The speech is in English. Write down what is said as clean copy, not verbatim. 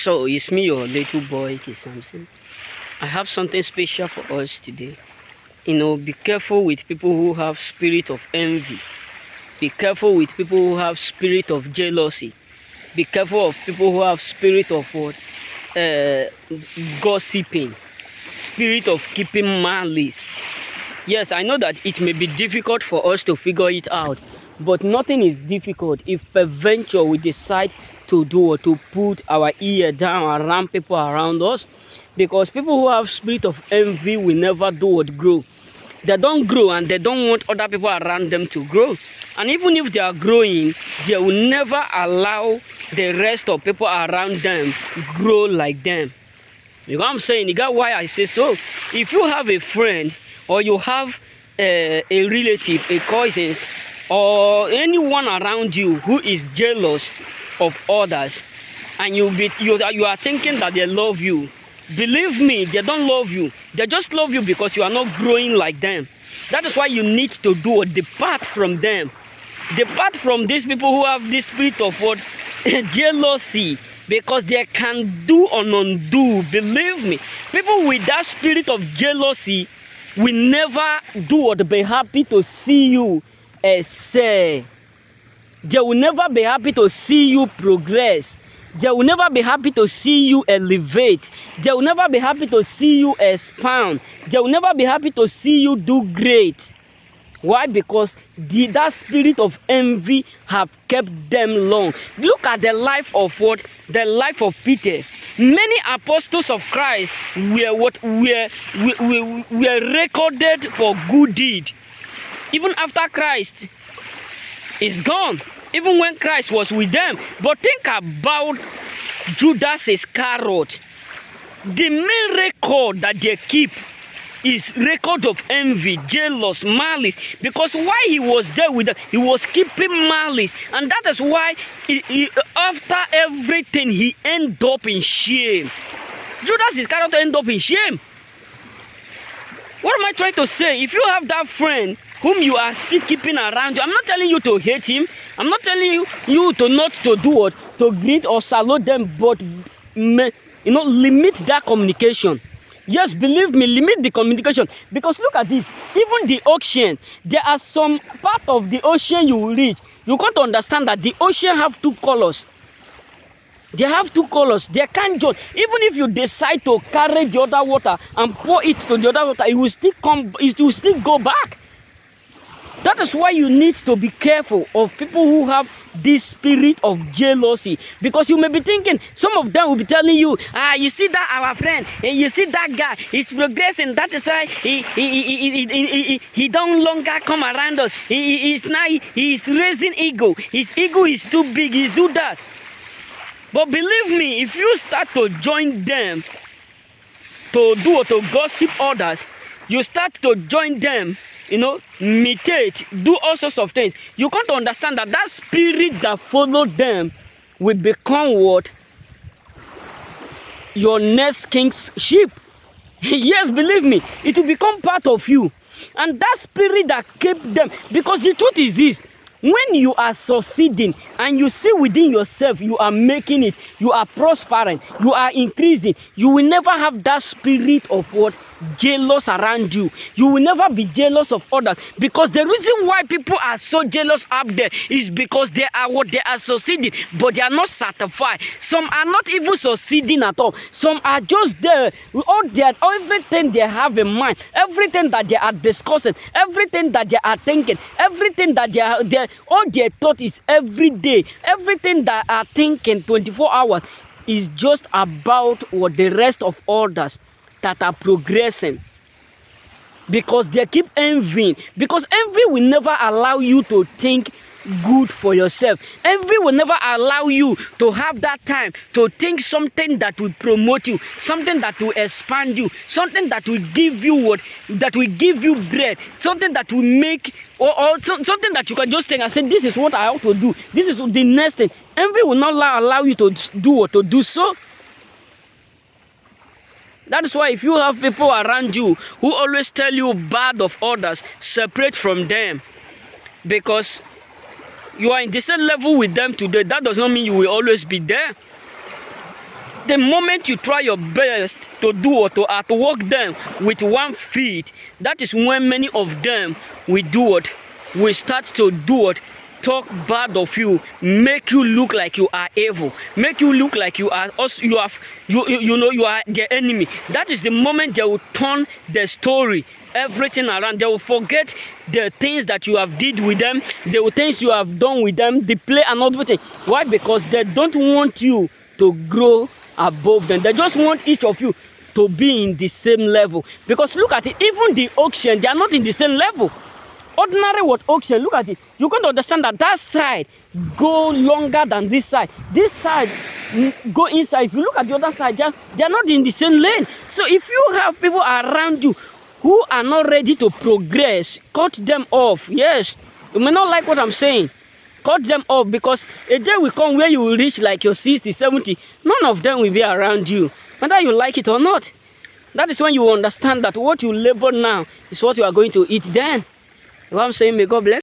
So it's me, your little boy, Samson. I have something special for us today. Be careful with people who have spirit of envy. Be careful with people who have spirit of jealousy. Be careful of people who have spirit of what? Gossiping. Spirit of keeping malice. Yes, I know that it may be difficult for us to figure it out, but nothing is difficult if peradventure we decide to do or to put our ear down around people around us, because people who have spirit of envy will never do what grow. They don't grow, and they don't want other people around them to grow. And even if they are growing, they will never allow the rest of people around them grow like them. You know what I'm saying? You got why I say so? If you have a friend, or you have a relative, a cousin, or anyone around you who is jealous of others, and you are thinking that they love you, believe me, they don't love you. They just love you because you are not growing like them. That is why you need to depart from them. Depart from these people who have this spirit of what? Jealousy, because they can do or undo. Believe me, people with that spirit of jealousy will never do or be happy to see you excel. They will never be happy to see you progress. They will never be happy to see you elevate. They will never be happy to see you expand. They will never be happy to see you do great. Why? Because that spirit of envy have kept them long. Look at the life of what? The life of Peter. Many apostles of Christ were recorded for good deed. Even after Christ is gone. Even when Christ was with them. But think about Judas Iscariot. The main record that they keep is record of envy, jealous, malice. Because while he was there with them, he was keeping malice. And that is why after everything, he ended up in shame. Judas Iscariot ended up in shame. What am I trying to say? If you have that friend whom you are still keeping around you, I'm not telling you to hate him. I'm not telling you to not to do what? To greet or salute them, but limit that communication. Yes, believe me, limit the communication. Because look at this. Even the ocean, there are some part of the ocean you will reach. You got to understand that the ocean have two colors. They have two colors. They can't join. Even if you decide to carry the other water and pour it to the other water, it will still come. It will still go back. That is why you need to be careful of people who have this spirit of jealousy. Because you may be thinking, some of them will be telling you, you see that our friend, and you see that guy, he's progressing. That is why he don't longer come around us. He's raising ego. His ego is too big. He's do that. But believe me, if you start to join them to do or to gossip others, you start to join them, imitate, do all sorts of things. You can't understand that spirit that followed them will become what? Your next king's sheep. Yes, believe me, it will become part of you. And that spirit that kept them, because the truth is this, when you are succeeding and you see within yourself you are making it, you are prospering, you are increasing, you will never have that spirit of what? Jealous around you. You will never be jealous of others, because the reason why people are so jealous up there is because they are succeeding, but they are not satisfied. Some are not even succeeding at all. Some are just there with everything they have in mind, everything that they are discussing, everything that they are thinking, everything that all their thought is every day, everything that are thinking 24 hours is just about what the rest of others that are progressing, because they keep envying. Because envy will never allow you to think good for yourself. Envy will never allow you to have that time to think something that will promote you, something that will expand you, something that will give you what? That will give you bread, something that will make or something that you can just think and say, this is what I ought to do. This is the next thing. Envy will not allow you to do what? To do so. That is why if you have people around you who always tell you bad of others, separate from them. Because you are in the same level with them today, that does not mean you will always be there. the moment you try your best to do or to outwork them with 1 feet, that is when many of them will do what? Will start to do what? Talk bad of you, make you look like you are evil, make you look like you are also you are the enemy. That is the moment they will turn the story, everything around. They will forget the things that you have did with them, the things you have done with them, the play and everything. Why? Because they don't want you to grow above them. They just want each of you to be in the same level. Because look at it, even the auction, they are not in the same level. Ordinary what auction, look at it. You can't understand that that side go longer than this side. This side go inside. If you look at the other side, they are not in the same lane. So if you have people around you who are not ready to progress, cut them off. Yes, you may not like what I'm saying. Cut them off, because a day will come where you will reach like your 60, 70. None of them will be around you, whether you like it or not. That is when you understand that what you labor now is what you are going to eat then. You know what I'm saying? May God bless.